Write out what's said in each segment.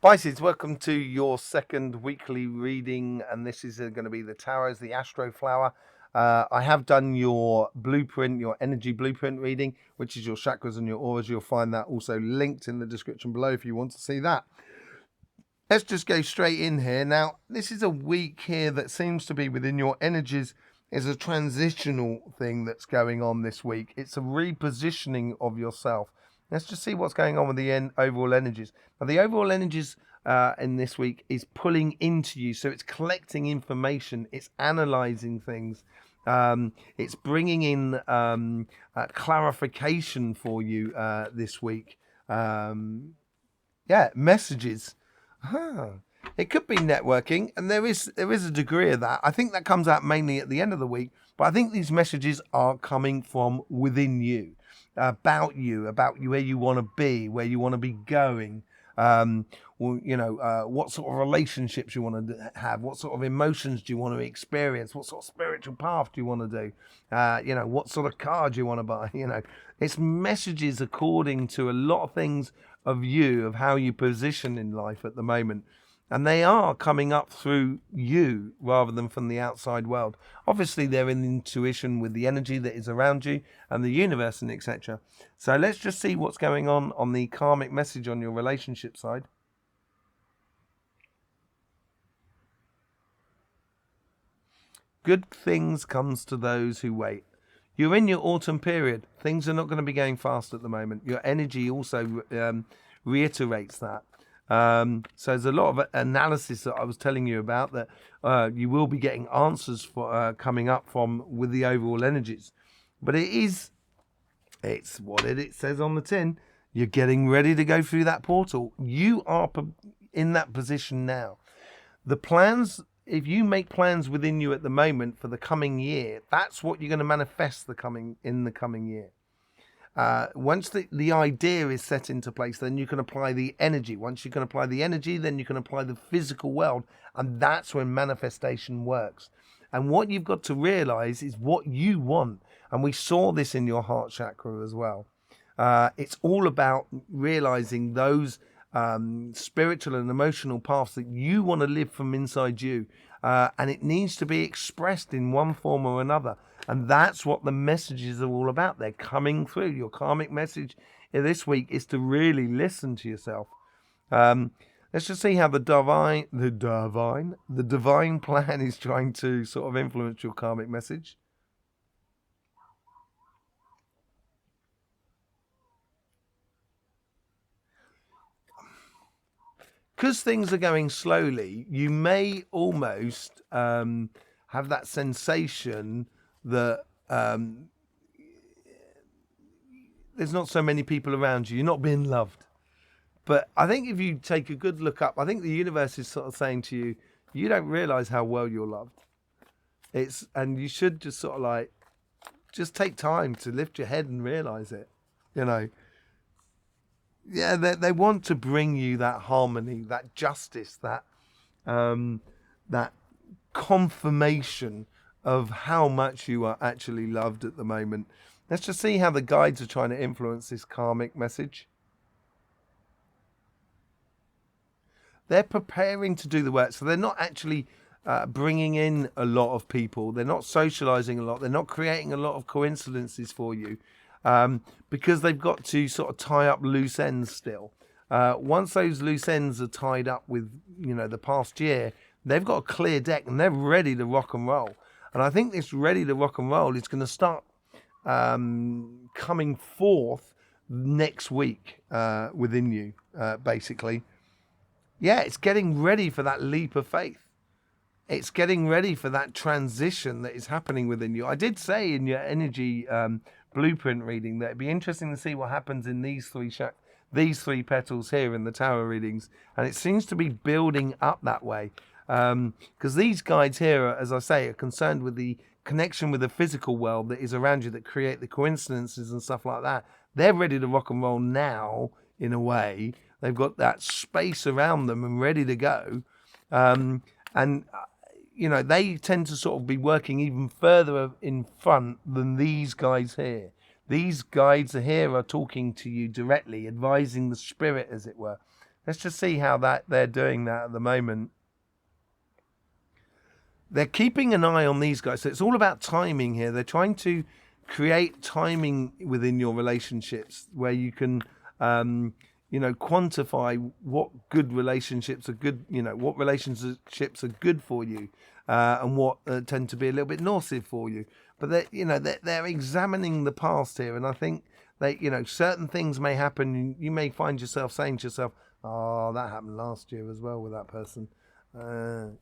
Pisces, welcome to your second weekly reading, and this is going to be the tarots, the Astroflower. I have done your blueprint, your energy blueprint reading, which is your chakras and your auras. You'll find that also linked in the description below if you want to see that. Let's just go straight in here. Now, this is a week here that seems to be within your energies is a transitional thing that's going on this week. It's a repositioning of yourself. Let's just see what's going on with the overall energies. Now, the overall energies in this week is pulling into you. So it's collecting information. It's analyzing things. It's bringing in clarification for you this week. Messages. It could be networking, and there is a degree of that. I think that comes out mainly at the end of the week, but I think these messages are coming from within you, about you, where you want to be, where you want to be going. What sort of relationships you want to have, what sort of emotions do you want to experience, what sort of spiritual path do you want to do, what sort of car do you want to buy. It's messages according to a lot of things of you, of how you position in life at the moment. And they are coming up through you rather than from the outside world. Obviously, they're in intuition with the energy that is around you and the universe and etc. So let's just see what's going on the karmic message on your relationship side. Good things comes to those who wait. You're in your autumn period. Things are not going to be going fast at the moment. Your energy also reiterates that. So there's a lot of analysis that I was telling you about that you will be getting answers for coming up from with the overall energies. But it's what it says on the tin. You're getting ready to go through that portal. You are in that position now. The plans, if you make plans within you at the moment for the coming year, that's what you're going to manifest in the coming year. Once the idea is set into place, then you can apply the energy. Once you can apply the energy, then you can apply the physical world, and that's when manifestation works. And what you've got to realize is what you want, and we saw this in your heart chakra as well. It's all about realizing those spiritual and emotional paths that you want to live from inside you, and it needs to be expressed in one form or another. And that's what the messages are all about. They're coming through. Your karmic message this week is to really listen to yourself. Let's just see how the divine plan is trying to sort of influence your karmic message. Because things are going slowly, you may almost have that sensation that there's not so many people around you. You're not being loved. But I think if you take a good look up, I think the universe is sort of saying to you, you don't realize how well you're loved. And you should just sort of just take time to lift your head and realize it. Yeah, they want to bring you that harmony, that justice, that confirmation of how much you are actually loved at the moment. Let's just see how the guides are trying to influence this karmic message. They're preparing to do the work, so they're not actually bringing in a lot of people. They're not socializing a lot. They're not creating a lot of coincidences for you. Because they've got to sort of tie up loose ends still. Once those loose ends are tied up with, the past year, they've got a clear deck and they're ready to rock and roll. And I think this ready to rock and roll is going to start coming forth next week within you, basically. Yeah, it's getting ready for that leap of faith. It's getting ready for that transition that is happening within you. I did say in your energy blueprint reading that it'd be interesting to see what happens in these three petals here in the tower readings, and it seems to be building up that way, because these guides here, as I say, are concerned with the connection with the physical world that is around you, that create the coincidences and stuff like that. They're ready to rock and roll now. In a way, they've got that space around them and ready to go, and they tend to sort of be working even further in front than these guys here. These guides here are talking to you directly, advising the spirit, as it were. Let's just see how that they're doing that at the moment. They're keeping an eye on these guys. So it's all about timing here. They're trying to create timing within your relationships where you can, quantify what good relationships are good, what relationships are good for you, and what tend to be a little bit naughty for you. But they're examining the past here. And I think certain things may happen. You may find yourself saying to yourself, oh, that happened last year as well with that person, and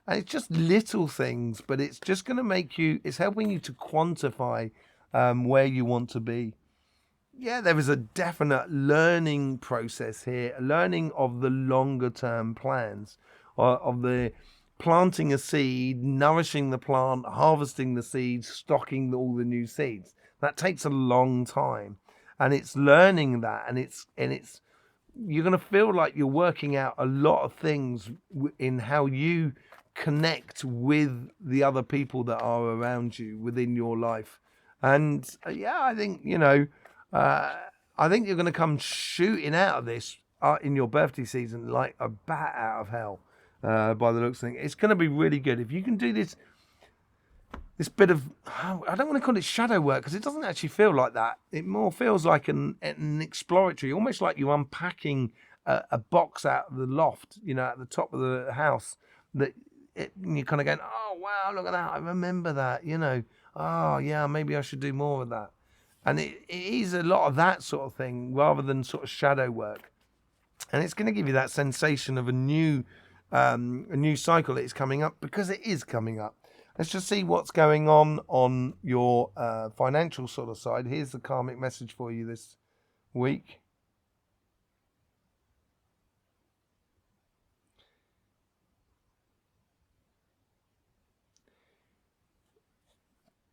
it's just little things, but it's just going to it's helping you to quantify where you want to be. Yeah, there is a definite learning process here, learning of the longer term plans, of the planting a seed, nourishing the plant, harvesting the seeds, stocking all the new seeds. That takes a long time, and it's learning that, and it's you're going to feel like you're working out a lot of things in how you connect with the other people that are around you within your life. And I think I think you're going to come shooting out of this in your birthday season like a bat out of hell, by the looks of things. It's going to be really good if you can do this bit of, I don't want to call it shadow work, because it doesn't actually feel like that. It more feels like an exploratory, almost like you're unpacking a box out of the loft, at the top of the house, that you're kind of going, oh wow, look at that, I remember that, oh yeah, maybe I should do more of that. And it is a lot of that sort of thing rather than sort of shadow work. And it's going to give you that sensation of a new cycle that is coming up, because it is coming up. Let's just see what's going on your financial sort of side. Here's the karmic message for you this week.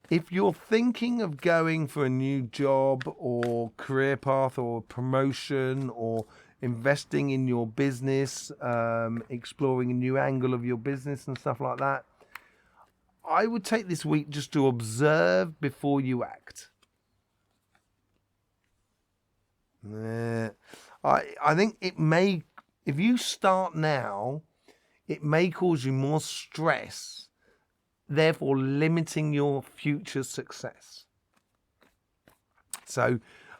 If you're thinking of going for a new job or career path or promotion or investing in your business, exploring a new angle of your business and stuff like that, I would take this week just to observe before you act. I think it may, if you start now, it may cause you more stress, therefore limiting your future success. So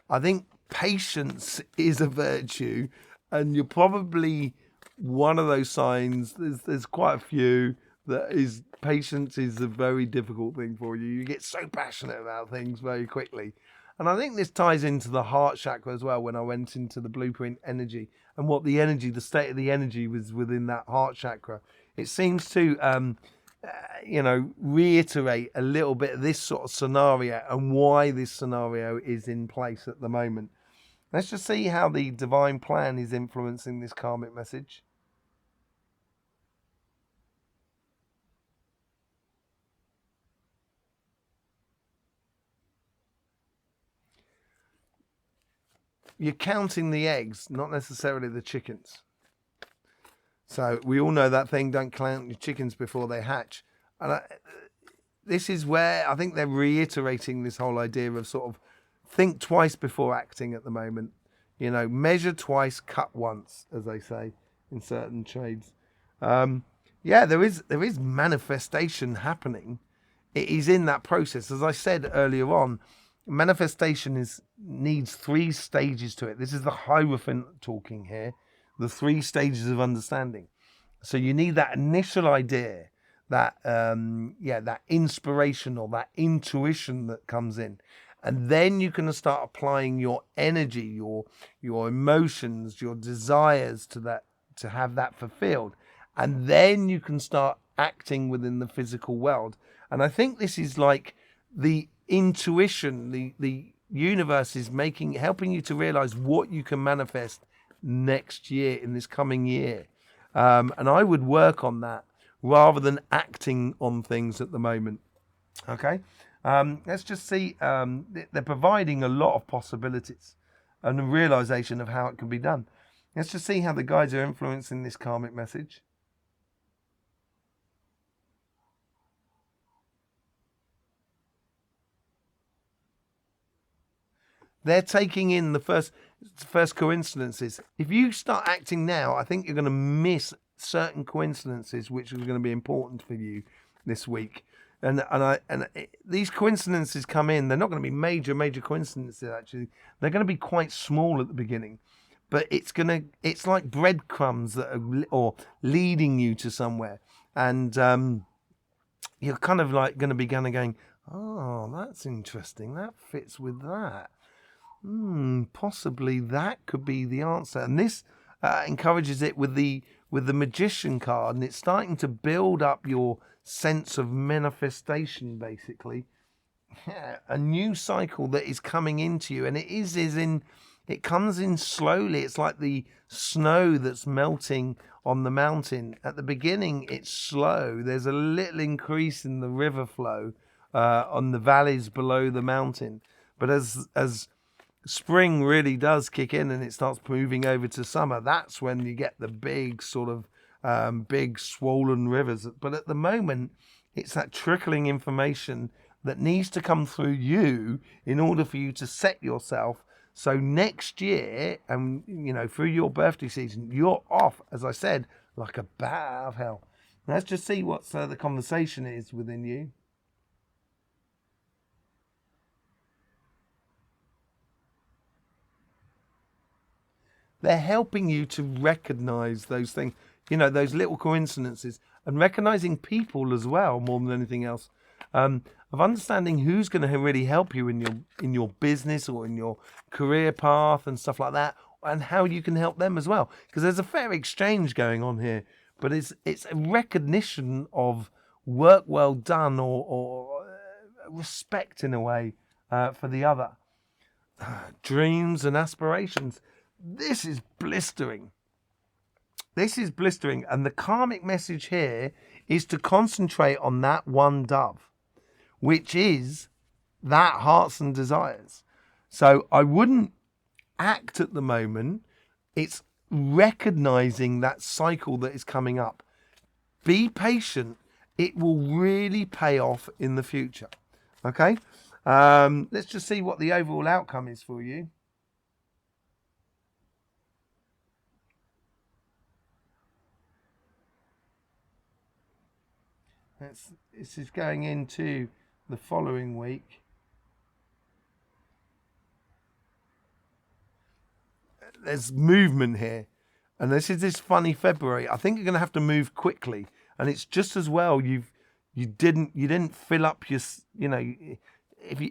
I think patience is a virtue, and you're probably one of those signs. There's quite a few that is, patience is a very difficult thing for you. You get so passionate about things very quickly. And I think this ties into the heart chakra as well, when I went into the blueprint energy and what the energy, the state of the energy was within that heart chakra. It seems to, reiterate a little bit of this sort of scenario and why this scenario is in place at the moment. Let's just see how the divine plan is influencing this karmic message. You're counting the eggs, not necessarily the chickens. So we all know that thing, don't count your chickens before they hatch. And this is where I think they're reiterating this whole idea of sort of think twice before acting at the moment. Measure twice, cut once, as they say in certain trades. There is manifestation happening. It is in that process. As I said earlier on, manifestation needs 3 stages to it. This is the Hierophant talking here, the 3 stages of understanding. So you need that initial idea, that that inspiration or that intuition that comes in, and then you can start applying your energy, your emotions, your desires to that, to have that fulfilled, and then you can start acting within the physical world. And I think this is like the intuition, the universe is helping you to realize what you can manifest next year, in this coming year. And I would work on that rather than acting on things at the moment. Okay. Let's just see. They're providing a lot of possibilities and a realization of how it can be done. Let's just see how the guides are influencing this karmic message. They're taking in the first, first coincidences. If you start acting now, I think you're going to miss certain coincidences which are going to be important for you this week. These coincidences come in. They're not going to be major coincidences. Actually, they're going to be quite small at the beginning, but it's like breadcrumbs that are or leading you to somewhere, and you're kind of like going to be going, oh, that's interesting. That fits with that. Possibly that could be the answer. And this encourages it with the Magician card, and it's starting to build up your sense of manifestation, basically. Yeah, a new cycle that is coming into you, and it comes in slowly. It's like the snow that's melting on the mountain. At the beginning, it's slow. There's a little increase in the river flow on the valleys below the mountain. But as spring really does kick in and it starts moving over to summer, that's when you get the big sort of big swollen rivers. But at the moment, it's that trickling information that needs to come through you in order for you to set yourself. So next year, and through your birthday season, you're off, as I said, like a bat out of hell. Let's just see what the conversation is within you. They're helping you to recognize those things, those little coincidences, and recognizing people as well, more than anything else. Of understanding who's going to really help you in your business or in your career path and stuff like that, and how you can help them as well. Because there's a fair exchange going on here, but it's a recognition of work well done or respect in a way for the other. Dreams and aspirations. This is blistering. And the karmic message here is to concentrate on that one dove, which is that hearts and desires. So I wouldn't act at the moment. It's recognizing that cycle that is coming up. Be patient. It will really pay off in the future. Okay? Let's just see what the overall outcome is for you. This is going into the following week. There's movement here, and this is this funny February. I think you're going to have to move quickly, and it's just as well you didn't fill up your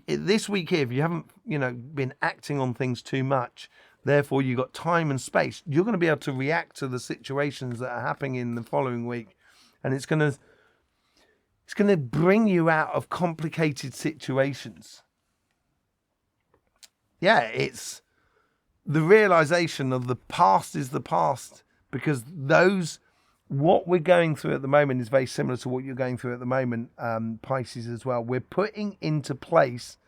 this week here, if you haven't been acting on things too much, therefore you got time and space, you're going to be able to react to the situations that are happening in the following week, and it's going to bring you out of complicated situations. Yeah, it's the realization of the past is the past, because what we're going through at the moment is very similar to what you're going through at the moment, Pisces as well. We're putting into place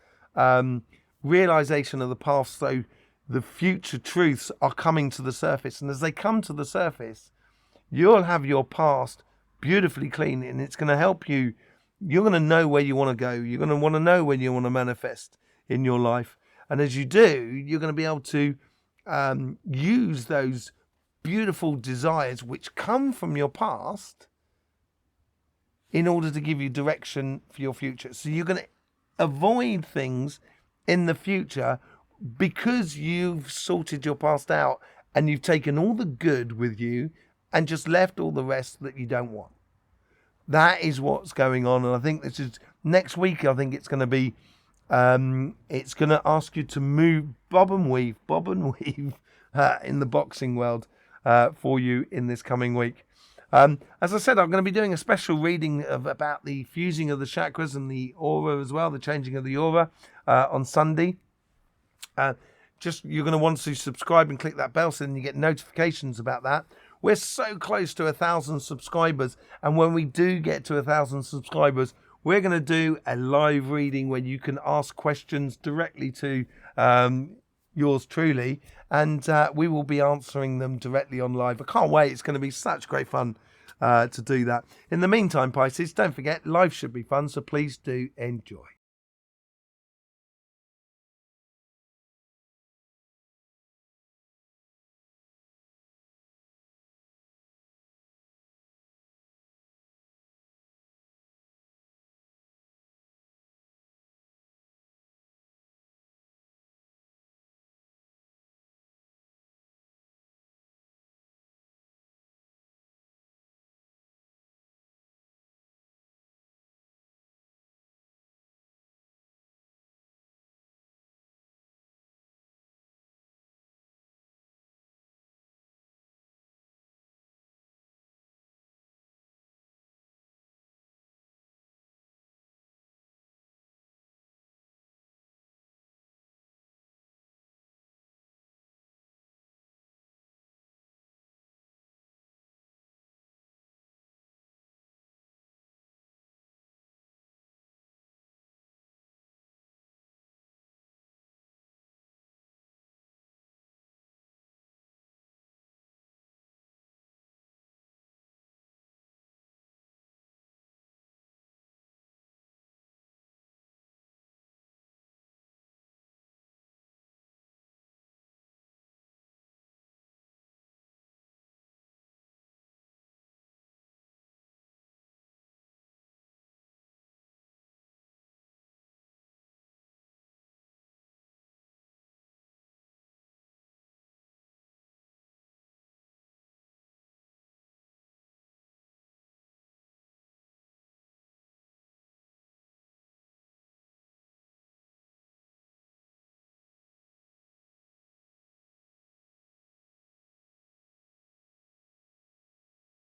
realization of the past, so the future truths are coming to the surface. And as they come to the surface, you'll have your past beautifully clean, and it's going to help you. You're going to know where you want to go. You're going to want to know when you want to manifest in your life. And as you do, you're going to be able to use those beautiful desires which come from your past in order to give you direction for your future. So you're going to avoid things in the future because you've sorted your past out and you've taken all the good with you and just left all the rest that you don't want. That is what's going on. And I think this is next week. I think it's going to be, it's going to ask you to move, bob and weave in the boxing world for you in this coming week. As I said, I'm going to be doing a special reading about the fusing of the chakras and the aura as well, the changing of the aura on Sunday. You're going to want to subscribe and click that bell so then you get notifications about that. We're so close to 1,000 subscribers, and when we do get to 1,000 subscribers, we're going to do a live reading where you can ask questions directly to yours truly, and we will be answering them directly on live. I can't wait. It's going to be such great fun to do that. In the meantime, Pisces, don't forget, life should be fun, so please do enjoy.